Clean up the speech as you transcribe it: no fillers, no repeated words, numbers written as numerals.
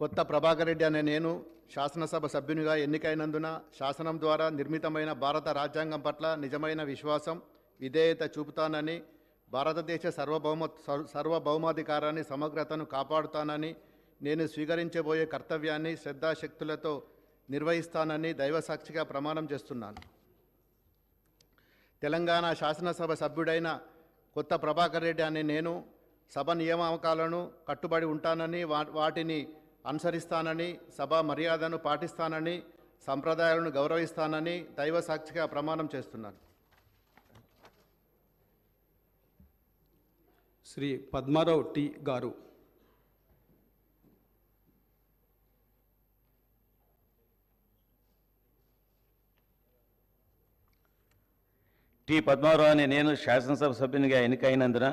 కొత్త ప్రభాకర్ రెడ్డి అనే నేను శాసనసభ సభ్యునిగా ఎన్నికైనందున శాసనం ద్వారా నిర్మితమైన భారత రాజ్యాంగం పట్ల నిజమైన విశ్వాసం, విధేయత చూపుతానని, భారతదేశ సార్వభౌమాధికారాన్ని సమగ్రతను కాపాడుతానని, నేను స్వీకరించబోయే కర్తవ్యాన్ని శ్రద్ధాశక్తులతో నిర్వహిస్తానని దైవసాక్షిగా ప్రమాణం చేస్తున్నాను. తెలంగాణ శాసనసభ సభ్యుడైన కొత్త ప్రభాకర్ రెడ్డి అనే నేను సభ నియామకాలను కట్టుబడి ఉంటానని, వాటిని అనుసరిస్తానని, సభా మర్యాదను పాటిస్తానని, సంప్రదాయాలను గౌరవిస్తానని దైవ సాక్షిగా ప్రమాణం చేస్తున్నాను. శ్రీ పద్మారావు టి గారు. టి పద్మారావు అనే నేను శాసనసభ సభ్యునిగా ఎన్నికైనందున